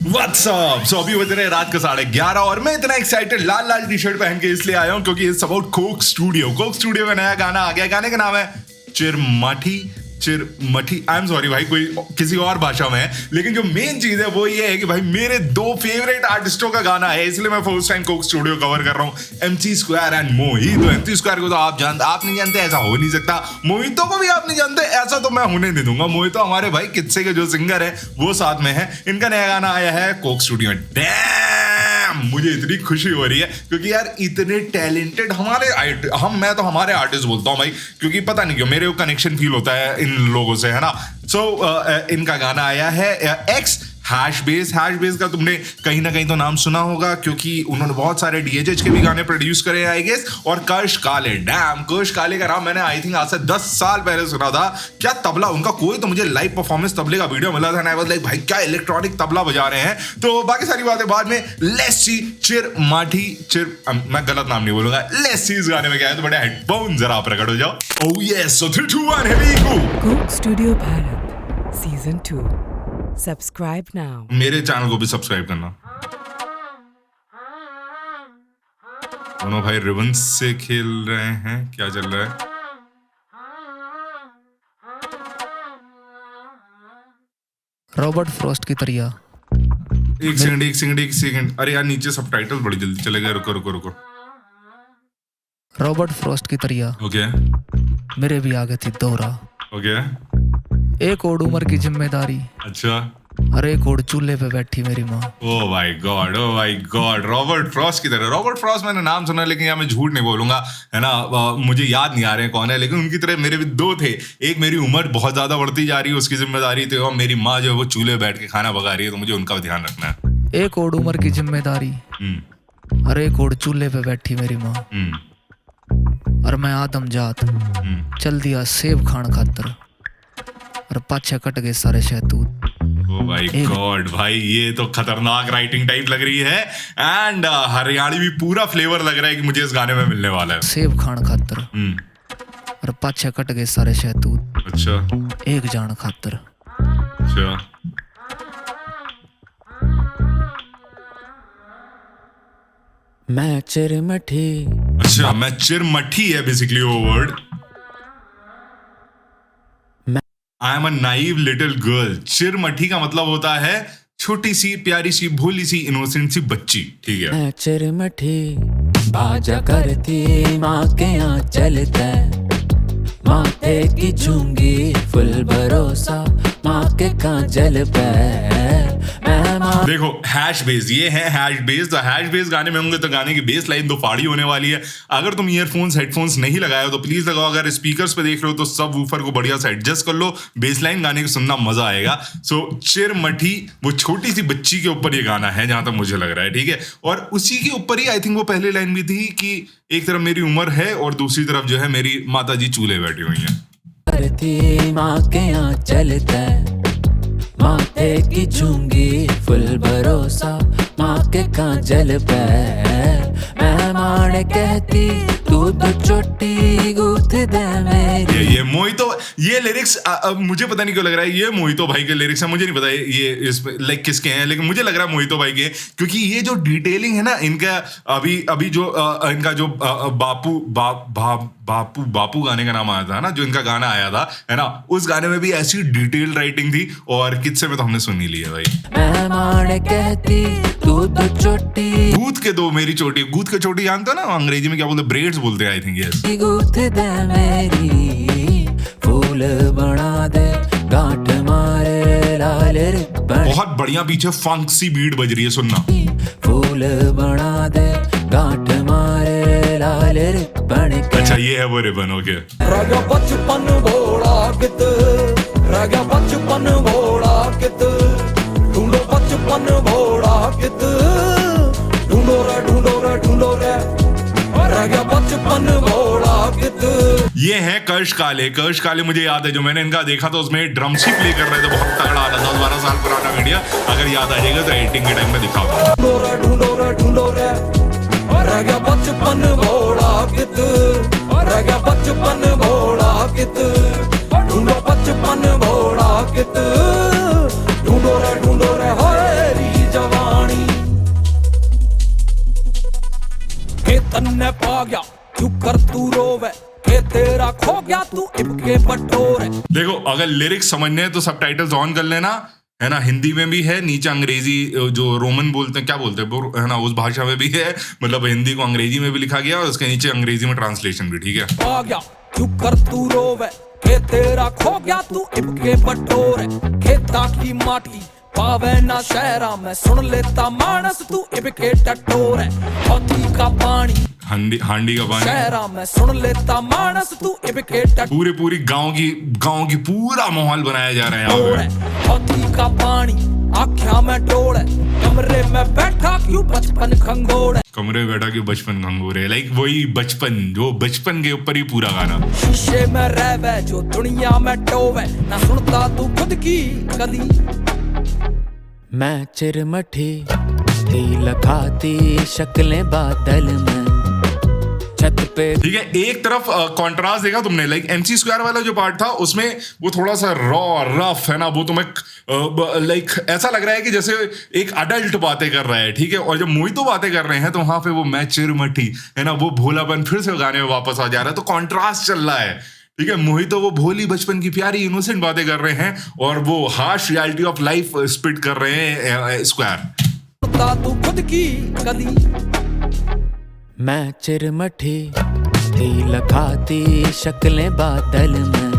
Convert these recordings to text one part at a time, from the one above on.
WhatsApp. सो अभी बज रहे हैं रात का 11:30 और मैं इतना एक्साइटेड लाल लाल टी शर्ट पहन के इसलिए आया हूं क्योंकि it's about Coke studio. Coke studio का नया गाना आ गया। गाने का नाम है चिरमठी। आई एम सॉरी भाई, कोई किसी और भाषा में है, लेकिन जो मेन चीज है वो ये है कि भाई मेरे दो फेवरेट आर्टिस्टों का गाना है, इसलिए मैं first time Coke studio cover कर रहा हूं। MC स्क्वायर एंड मोहित। तो MC स्क्वायर को तो आप नहीं जानते, ऐसा हो नहीं सकता। मोहितो को भी आप नहीं जानते, ऐसा तो मैं होने नहीं दूंगा। मोहितो हमारे भाई किस्से के जो सिंगर है वो साथ में है। इनका नया गाना आया है कोक स्टूडियो। मुझे इतनी खुशी हो रही है क्योंकि यार इतने टैलेंटेड मैं तो हमारे आर्टिस्ट बोलता हूँ भाई, क्योंकि पता नहीं क्यों मेरे को कनेक्शन फील होता है इन लोगों से, है ना। सो इनका गाना आया है एक्स हैश बेस का तुमने कहीं ना कहीं तो नाम सुना होगा क्योंकि उन्होंने बहुत सारे DHH के भी गाने प्रोड्यूस करे आई गेस। और कर्श काले का नाम मैंने आई थिंक आज से 10 साल पहले सुना था। क्या तबला उनका, कोई तो मुझे लाइव परफॉर्मेंस तबले का वीडियो मिला था, लाइक भाई क्या इलेक्ट्रॉनिक तबला बजा रहे हैं। तो बाकी सारी बातें बाद में। लेट्स सी मैं गलत नाम नहीं बोलूंगा। लेट्स सी इस गाने में क्या है तो बड़े हेडफोन जरा प्रकट हो जाओ। Oh yes, so 3 2 1 here we go. Coke Studio Bharat season 2। Subscribe now. मेरे चैनल को भी सब्सक्राइब करना। दोनों भाई रिबन से खेल रहे हैं, क्या चल रहा है? रॉबर्ट फ्रॉस्ट की तरह। एक सेकंड। अरे यार नीचे सबटाइटल बड़ी जल्दी चले गए। रुको। रॉबर्ट फ्रॉस्ट की तरह। ओके। मेरे भी आगे थी दौरा। ओके। एक और उम्र की जिम्मेदारी। अच्छा। अरे एक और चूल्हे पे बैठी मेरी माँ। Oh my God Robert Frost की तरह। रॉबर्ट फ्रॉस्ट मैंने नाम सुना, लेकिन यार मैं झूठ नहीं बोलूंगा, है ना। मुझे याद नहीं आ रहे हैं कौन है, लेकिन उनकी तरह मेरे भी दो थे। एक मेरी उम्र बहुत ज्यादा बढ़ती जा रही है, उसकी जिम्मेदारी थी, और मेरी माँ जो है वो चूल्हे बैठ के खाना पका रही है, तो मुझे उनका भी ध्यान रखना है। एक और उम्र की जिम्मेदारी। अरे एक और चूल्हे पे बैठी मेरी माँ। और मैं आदम जात चल दिया सेब खान खातर, और पाछे कट गए सारे शहतूत। ओ माय गॉड भाई, ये तो खतरनाक राइटिंग टाइप लग रही है। एंड हरियाणवी भी पूरा फ्लेवर लग रहा है कि मुझे इस गाने में मिलने वाला है। सेब खान खातर और पाछे कट गए सारे शहतूत। अच्छा। एक जान खातर। अच्छा। मैं चिरमठी। अच्छा, मैं चिरमठी है बेसिकली वो word. I am a naive little girl. चिरमठी का मतलब होता है छोटी सी प्यारी सी भोली सी इनोसेंट सी बच्ची। ठीक है। मैं चिरमठी बाजा करती माँ के यहाँ चलता, माथे की झुंगी फुल भरोसा माँ के काजल पे। देखो हैश बेस, ये है हैश बेस। तो हैश बेस गाने में होंगे तो गाने की बेस लाइन दो फाड़ी होने वाली है। अगर तुम ईयरफोन्स हेडफोन्स नहीं लगाए हो तो प्लीज लगाओ। अगर स्पीकर्स पे देख रहे हो तो सब वूफर को बढ़िया से एडजस्ट कर लो, बेस लाइन गाने को सुनना मजा आएगा। सो चिरमठी वो छोटी सी बच्ची के ऊपर ये गाना है जहां तक मुझे लग रहा है। ठीक है। और उसी के ऊपर ही आई थिंक वो पहली लाइन भी थी कि एक तरफ मेरी उम्र है और दूसरी तरफ जो है मेरी माता जी चूल्हे बैठी हुई हैं। माँ के यहाँ चलता, माथे की झुंगी फुल भरोसा माँ के काजल पे। मेहमान कहती तू तो चोटी गूथ दे मेरी। ये मोहितो, ये लिरिक्स मुझे पता नहीं क्यों लग रहा है ये मोहितो भाई के लिरिक्स है। मुझे नहीं पता ये इस लाइक किसके हैं, लेकिन मुझे लग रहा है मोहितो भाई के, क्योंकि ये जो डिटेलिंग है ना इनका, अभी जो इनका जो बापू गाने का नाम आया था ना, जो इनका गाना आया था, है ना, उस गाने में भी ऐसी डिटेल राइटिंग थी और किस्से में तो हमने सुन ही लिया भाई। मेहमान कहती तू तो चोटी गूथ के दो मेरी चोटी। गूथ के चोटी जानते हो ना अंग्रेजी में क्या बोलते, ब्रेड्स बोलते हैं आई थिंक। यस। गूथ दे मेरी फूल बना दे गांठ मारे लाल रिबन। बहुत बढ़िया पीछे फंक सी बीट बज रही है, सुनना। फूल बना दे गांठ मारे लाल रिबन। अच्छा ये है वो रिबन। ओके। राजा बचपन भोला कित, राजा बचपन भोला कित, ढूंढो बचपन भोला कित, ढूंढो रे राजा बचपन भोला कित। ये है कर्श काले। मुझे याद है जो मैंने इनका देखा था उसमें ड्रम्स ही प्ले कर रहे थे, बहुत तगड़ा आता था। 12 साल पुराना वीडियो, अगर याद आ जाएगा तो एडिटिंग के टाइम में दिखाऊंगा। ढूंढो रे राजा बचपन भोला कित, राजा बचपन भोला कित, ढूंढो बचपन भोला कित, ढूंढो रे हरी जा आ गया क्यों कर तू रोवे के तेरा खो गया तू इबके बटोरे। देखो अगर लिरिक्स समझने हैं तो सबटाइटल्स ऑन कर लेना, है ना। हिंदी में भी है, नीचे अंग्रेजी जो रोमन बोलते हैं, क्या बोलते हैं है ना, उस भाषा में भी है। मतलब हिंदी को अंग्रेजी में भी लिखा गया और उसके नीचे अंग्रेजी में ट्रांसलेशन भी, ठीक है। आ गया क्यों कर तू रोवे के तेरा खो गया तू इबके बटोरे। खेता की माटी पावे ना शहरा में सुन लेता मानस तू इबके टटोरे। हाथी का पानी हांडी का पानी शहरा में सुन लेता मानस तू इबके टटोरे। पूरी गांव की पूरा माहौल बनाया जा रहा है यहाँ पे। हाथी का पानी आँखियां में डोले कमरे में बैठा क्यों बचपन खंगोड़े। कमरे में बैठा क्यों बचपन खंगोरे, लाइक वही बचपन, जो बचपन के ऊपर ही पूरा गाना। शीशे में रहवे जो दुनिया में टोवे ना सुनता तू खुद की कदी। मैं चिरमठी थी लखाती शक्लें बादल में छत पे। ठीक है, एक तरफ कॉन्ट्रास्ट देखा तुमने, लाइक MC स्क्वायर वाला जो पार्ट था उसमें वो थोड़ा सा रॉ रफ है ना, वो तुम्हें लाइक ऐसा लग रहा है कि जैसे एक अडल्ट बातें कर रहा है, ठीक है। और जब मोहितो बातें कर रहे हैं तो वहां पे वो मैं चिरमठी है ना, वो भोलापन फिर से गाने में वापस आ जा रहा है। तो कॉन्ट्रास्ट चल रहा है, ठीक है। मोहितो वो भोली बचपन की प्यारी इनोसेंट बातें कर रहे हैं और वो harsh reality of life spit कर रहे हैं स्क्वायर। तू खुद की कदी मैं चिरमठी थी लखाती शक्लें बादल में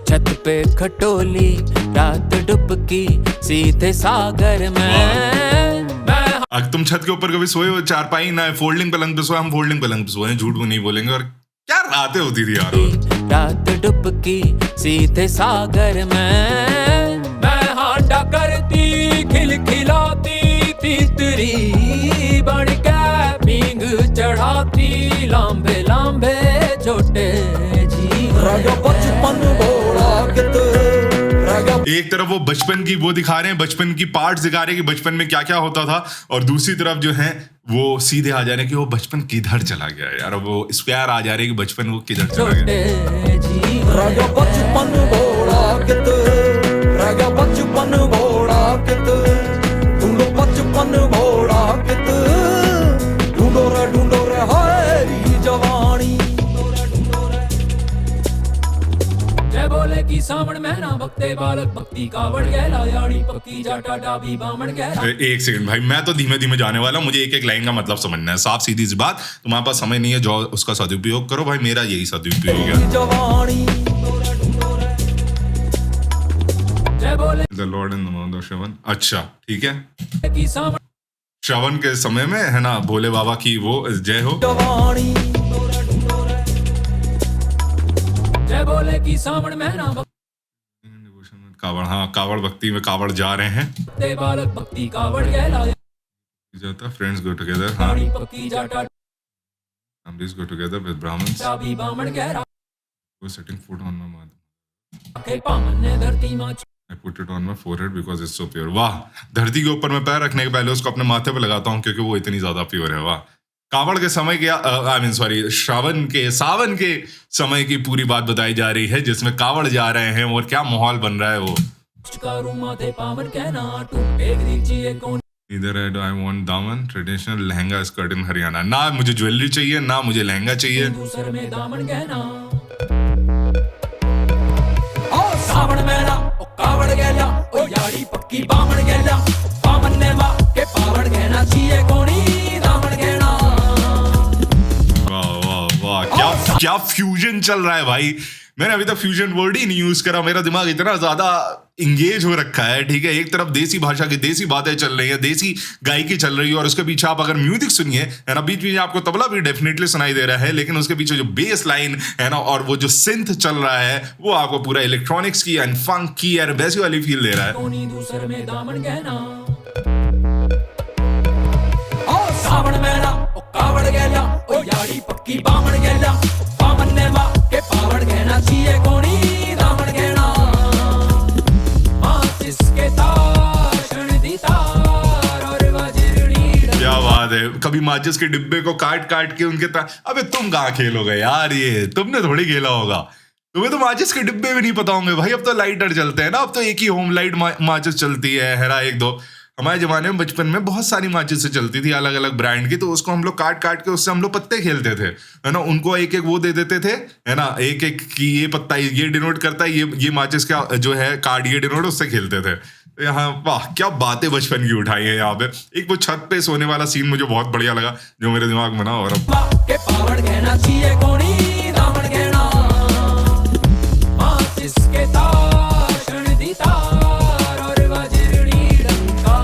छत पे खटोली रात डुबकी सीधे सागर में। अगर तुम छत के ऊपर कभी सोए हो, चारपाई ना फोल्डिंग पलंग पे सोए, हम फोल्डिंग पलंग पे सोए, झूठ को नहीं बोलेंगे। और क्या रातें होती थी यार, रात डुबकी सीधे सागर में। मैं हांडा करती खिलखिलाती तीतरी बन के पींग चढ़ाती लांबे लांबे छोटे जी। राजा बचपन बोला किते राजा। एक तरफ वो बचपन की वो दिखा रहे हैं, बचपन की पार्ट्स दिखा रहे हैं कि बचपन में क्या क्या होता था, और दूसरी तरफ जो है वो सीधे आ जा रहे हैं कि वो बचपन किधर चला गया यार। वो स्क्वायर आ जा रहे हैं कि बचपन वो किधर चला गया। राजा बचपन बोला किते राजा बचपन बोला किते ढूंढो बचपन बोला किते ढूंढो रे हाय जवानी। जय बोले की सामण में ना भक्ते बालक भक्ति कावड़ गहला यानी पक्की जाटा डाबी बामण गहला। एक सेकंड भाई, मैं तो धीमे धीमे जाने वाला हूं, मुझे एक एक लाइन का मतलब समझना है, साफ सीधी सी बात। तुम्हारे पास समय नहीं है, जो उसका सदुपयोग करो भाई, मेरा यही सदुपयोग है। जवानी जय बोले the lord in the month of Shravan. अच्छा ठीक है, की सामण श्रवण के समय में है ना भोले बाबा की वो जय हो। जवानी जय बोले की सामण में ना कावड़, हाँ कावड़ भक्ति में कावड़ जा रहे हैं। भक्ते बालक भक्ति कावड़ गहला जाता फ्रेंड्स गो टुगेदर, हाँ यानी पक्की जाटा families go together with Brahmins dobby Baman गहला। who are setting food on my mouth. के पामन ने धरती मां I put it on my forehead because it's so pure. वाह, धरती के ऊपर मैं पैर रखने के पहले उसको अपने माथे पे लगाता हूँ क्योंकि वो इतनी ज्यादा प्योर है। वाह, कावड़ के समय के आई मीन सॉरी सावन के समय की पूरी बात बताई जा रही है, जिसमें कावड़ जा रहे हैं और क्या माहौल बन रहा है वो। माथे पावन कहना टूटे गरीब कौन। Either I want दामन traditional lehenga skirt in Haryana. ना मुझे ज्वेलरी चाहिए, ना मुझे लहंगा चाहिए। दूसरे में दामन गहना ओ सावन मेरा ओ कावड़ गया ओ यारी पक्की बामण गया पावन ने वा के पावन गहना चाहिए कोनी दामन गहना। वाह वाह वाह, क्या फ्यूजन चल रहा है भाई। मैंने अभी तक फ्यूजन वर्ड ही नहीं यूज करा, मेरा दिमाग इतना ज्यादा इंगेज हो रखा है। ठीक है, एक तरफ देसी भाषा की देसी बातें चल रही है, देसी गायकी चल रही है, और उसके पीछे आप अगर म्यूजिक सुनिए है ना, बीच बीच आपको तबला भी डेफिनेटली सुनाई दे रहा है, लेकिन उसके पीछे जो बेस लाइन है ना और वो जो सिंथ चल रहा है वो आपको पूरा इलेक्ट्रॉनिक्स की एंड फंक की और वैसी वाली फील दे रहा है। कोनी दूसरे में दामन गहना ओ सावन मेरा ओ कावड़ गया ओ यारी पक्की बामण गया पावन ने वा के पावन गहना चाहिए कोनी दामन गहना। जिसके तार दी तार और वज्रनी क्या बात है, कभी माचिस के डिब्बे को काट काट के उनके अबे तुम कहाँ खेलोगे यार, ये तुमने थोड़ी खेला होगा, तुम्हें तो माचिस के डिब्बे भी नहीं पता होंगे भाई। अब तो लाइटर चलते हैं ना, अब तो एक ही होम लाइट माचिस चलती है ना, एक दो। हमारे जमाने में बचपन में बहुत सारी माचिस से चलती थी अलग अलग ब्रांड की, तो उसको हम लोग काट काट के उससे हम लोग पत्ते खेलते थे, है ना। उनको एक एक वो दे देते थे, है ना, एक एक की ये पत्ता ये डिनोट करता है, ये माचिस का जो है कार्ड ये डिनोट, उससे खेलते थे। तो यहाँ वाह क्या बातें बचपन की उठाई है यहाँ पे। एक वो छत पे सोने वाला सीन मुझे बहुत बढ़िया लगा जो मेरे दिमाग में ना, और के पावड़ कहना चाहिए कोणी दामन कहना माचिस के तार क्षण दी तार और वज्रनी डंका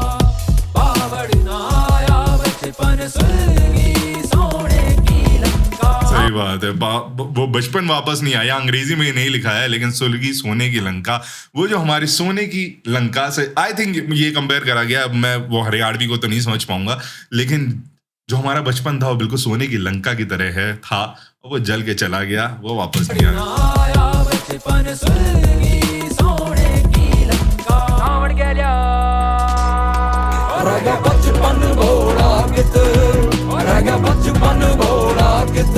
पावड़ ना आया बचपन सुलगी सोने की लंका। सही बात है, वो बचपन वापस नहीं आया। अंग्रेजी में नहीं लिखा है लेकिन सुलगी सोने की लंका, वो जो हमारी सोने की लंका से आई थिंक ये कंपेयर करा गया। अब मैं वो हरियाणवी को तो नहीं समझ पाऊंगा, लेकिन जो हमारा बचपन था वो बिल्कुल सोने की लंका की तरह है था, और वो जल के चला गया, वो वापस नहीं आया। बचपन सुलगी सोने की लंका आवड़ गया रह गया बचपन भोला कित, रह गया बचपन भोला कित।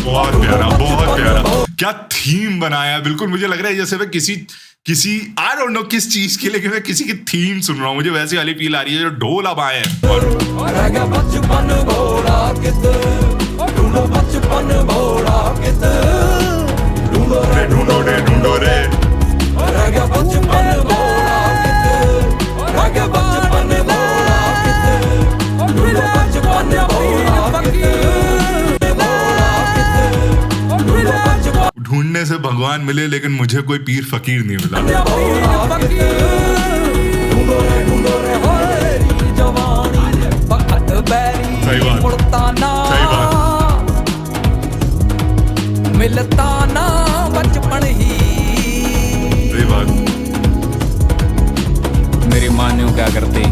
बहुत प्यारा, बहुत प्यारा। क्या थीम बनाया, बिल्कुल मुझे लग रहा है जैसे मैं किसी आई डोंट नो किस चीज की, लेकिन मैं किसी की थीम सुन रहा हूँ। मुझे वैसी वाली फील आ रही है जो ढोल अब आए हैं। रह गया बचपन भोला कित, ढूंढो बचपन भोला कित, ढूंढो रे ढूंढो रे ढूंढो रे, रह गया बचपन भोला कित, रह गया बचपन भोला कित, ढूंढो बचपन भोला कित, ढूंढो बचपन ढूंढने से भगवान मिले लेकिन मुझे कोई पीर फकीर नहीं मिला। भोला कित, ढूंढो रे होरी जवानी वक्त बैरी सही बात, मुड़ता ना, सही बात, मिलता ना बचपन ही। सही बात। मेरी मान्यू क्या करती,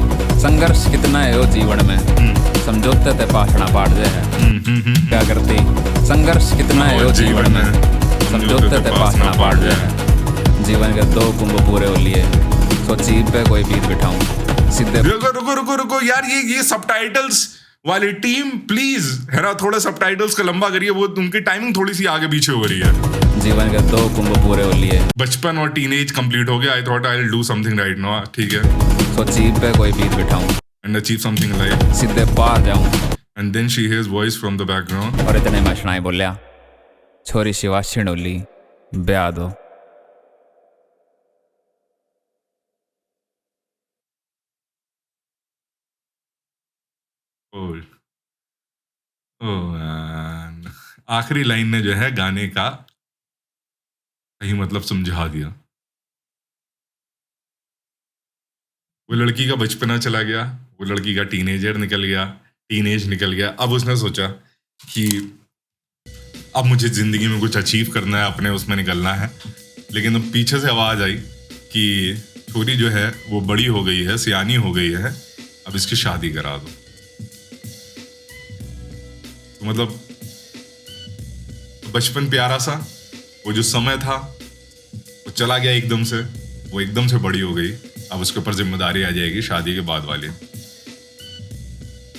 संघर्ष कितना है वो जीवन में, समझौते ते पाषणा पाड़ दे है। क्या करती, संघर्ष कितना है वो जीवन में, समझौते ते पाषणा पाड़ दे है। जीवन के 2 कुंभ पूरे हो लिए, सोची पे कोई बीत बिठाऊं सीधे। रुको रुको रुको रुको यार, ये सबटाइटल्स वाली टीम प्लीज, है ना, थोड़ा सबटाइटल्स का लंबा करिए, वो उनकी टाइमिंग थोड़ी सी आगे पीछे हो रही है। जीवन के 2 कुंभ पूरे हो लिए, बचपन और टीनेज कंप्लीट हो गया। I thought I will do something right now, ठीक है, सोची पे कोई बीत बिठाऊं एंड अचीव समथिंग लाइक, सीधे पार जाऊं। And then she hears voice from the background. और इतने में शनाई बोलिया, छोरी शिवा छिंडोली ब्याह दो। आखिरी लाइन ने जो है गाने का सही मतलब समझा दिया। वो लड़की का बचपना चला गया, वो लड़की का टीनेज निकल गया। अब उसने सोचा कि अब मुझे जिंदगी में कुछ अचीव करना है, अपने उसमें निकलना है। लेकिन अब पीछे से आवाज आई कि छोरी जो है वो बड़ी हो गई है, सियानी हो गई है, अब इसकी शादी करा दो। तो मतलब बचपन प्यारा सा, वो जो समय था वो चला गया एकदम से, वो एकदम से बड़ी हो गई। अब उसके ऊपर जिम्मेदारी आ जाएगी शादी के बाद वाली।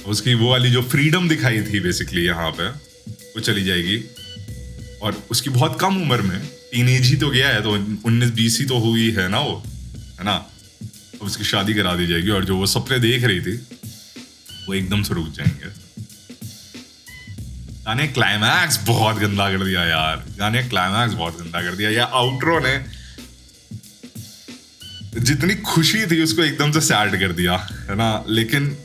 उसकी वो वाली जो फ्रीडम दिखाई थी बेसिकली यहाँ पे, वो चली जाएगी। और उसकी बहुत कम उम्र में, टीनेज ही तो गया है, तो 19-20 ही तो हुई है ना वो, है ना। अब उसकी शादी करा दी जाएगी और जो वो सपने देख रही थी वो एकदम से रुक जाएंगे। गाने क्लाइमैक्स बहुत गंदा कर दिया यार, गाने क्लाइमैक्स बहुत गंदा कर दिया। या आउट्रो ने जितनी खुशी थी उसको एकदम से सैड कर दिया, है ना। लेकिन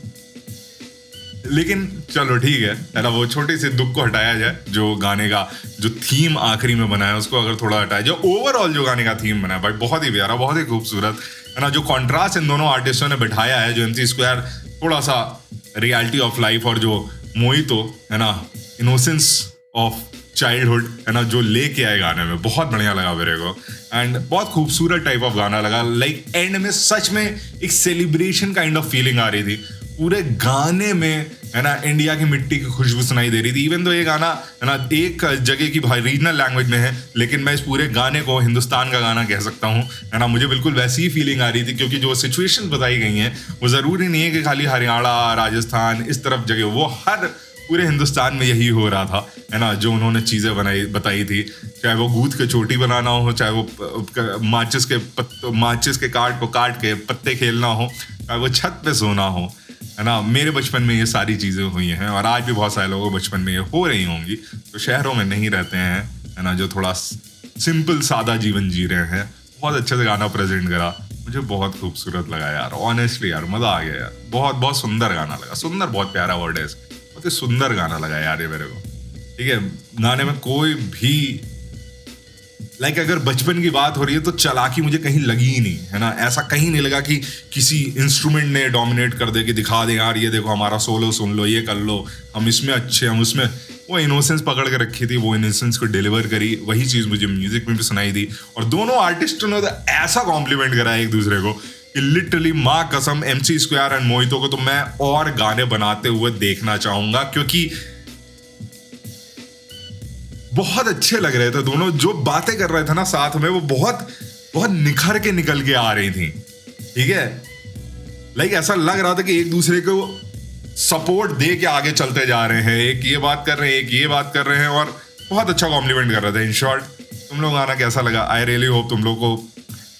चलो ठीक है ना, वो छोटे से दुख को हटाया जाए। जो गाने का जो थीम आखिरी में बनाया उसको अगर थोड़ा हटाया जाए, ओवरऑल जो गाने का थीम बनाया भाई बहुत ही प्यारा, बहुत ही खूबसूरत, है ना। जो कॉन्ट्रास्ट इन दोनों आर्टिस्टों ने बिठाया है, जो MC स्क्वायर थोड़ा सा रियलिटी ऑफ लाइफ और जो मोहितो, है ना, इनोसेंस ऑफ चाइल्डहुड, है ना, जो लेके आए गाने में, बहुत बढ़िया लगा मेरे को। एंड बहुत खूबसूरत टाइप ऑफ गाना लगा। लाइक एंड में सच में एक सेलिब्रेशन काइंड ऑफ फीलिंग आ रही थी पूरे गाने में, है ना। इंडिया की मिट्टी की खुशबू सुनाई दे रही थी। इवन तो ये गाना, है ना, एक जगह की भाई रीजनल लैंग्वेज में है, लेकिन मैं इस पूरे गाने को हिंदुस्तान का गाना कह सकता हूँ, है ना। मुझे बिल्कुल वैसी ही फीलिंग आ रही थी, क्योंकि जो सिचुएशन बताई गई हैं वो ज़रूरी नहीं है कि खाली हरियाणा, राजस्थान इस तरफ जगह, वो हर पूरे हिंदुस्तान में यही हो रहा था, है ना। जो उन्होंने चीज़ें बताई थी, चाहे वो गूंथ के चोटी बनाना हो, चाहे वो माचिस के कार्ड को काट के पत्ते खेलना हो, चाहे वो छत पे सोना हो, है ना। मेरे बचपन में ये सारी चीज़ें हुई हैं और आज भी बहुत सारे लोगों के बचपन में ये हो रही होंगी तो शहरों में नहीं रहते हैं, है ना, जो थोड़ा सिंपल सादा जीवन जी रहे हैं। बहुत अच्छे से गाना प्रेजेंट करा, मुझे बहुत खूबसूरत लगा यार, ऑनेस्टली यार मज़ा आ गया यार। बहुत बहुत सुंदर गाना लगा, सुंदर बहुत प्यारा वर्ड है इसका, बहुत ही सुंदर गाना लगा यार ये मेरे को। ठीक है, गाने में कोई भी लाइक अगर बचपन की बात हो रही है तो चालाकी मुझे कहीं लगी ही नहीं, है ना। ऐसा कहीं नहीं लगा कि किसी इंस्ट्रूमेंट ने डोमिनेट कर दे, कि दिखा दे यार ये देखो हमारा सोलो सुन लो, ये कर लो, हम इसमें अच्छे, हम उसमें। वो इनोसेंस पकड़ के रखी थी, वो इनोसेंस को डिलीवर करी, वही चीज़ मुझे म्यूजिक में भी सुनाई दी। और दोनों आर्टिस्टों ने तो ऐसा कॉम्प्लीमेंट करा एक दूसरे को कि लिटरली माँ कसम MC स्क्वायर एंड मोहितो को तो मैं और गाने बनाते हुए देखना चाहूंगा, क्योंकि बहुत अच्छे लग रहे थे दोनों। जो बातें कर रहे थे ना साथ में, वो बहुत बहुत निखर के निकल के आ रही थी। ठीक है, लाइक ऐसा लग रहा था कि एक दूसरे को सपोर्ट दे के आगे चलते जा रहे हैं। एक ये बात कर रहे हैं, एक ये बात कर रहे हैं, और बहुत अच्छा कॉम्प्लीमेंट कर रहे थे। इन शॉर्ट, तुम लोग गाना कैसा लगा? आई रियली होप तुम लोग को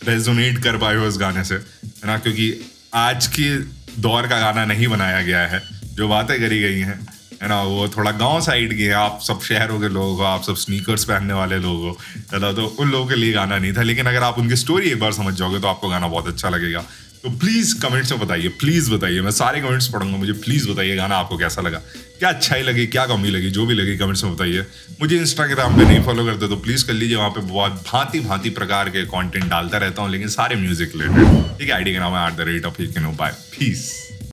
रेजोनेट कर पाए हो इस गाने से, है ना, क्योंकि आज के दौर का गाना नहीं बनाया गया है। जो बातें करी गई हैं, है ना, वो थोड़ा गांव साइड के हैं। आप सब शहरों के लोग हो, आप सब स्नीकर्स पहनने वाले लोग हो, है ना, तो उन लोगों के लिए गाना नहीं था। लेकिन अगर आप उनकी स्टोरी एक बार समझ जाओगे तो आपको गाना बहुत अच्छा लगेगा। तो प्लीज़ कमेंट्स में बताइए, प्लीज़ बताइए, मैं सारे कमेंट्स पढ़ूंगा। मुझे प्लीज़ बताइए गाना आपको कैसा लगा, क्या अच्छाई लगी, क्या कमी लगी, जो भी लगी कमेंट्स में बताइए। मुझे इंस्टाग्राम पे नहीं फॉलो करते तो प्लीज़ कर लीजिए, वहाँ पे बहुत भांति भांति प्रकार के कंटेंट डालता रहता हूँ, लेकिन सारे म्यूजिक रिलेटेड। ठीक है, आईडी का नाम है @pीस।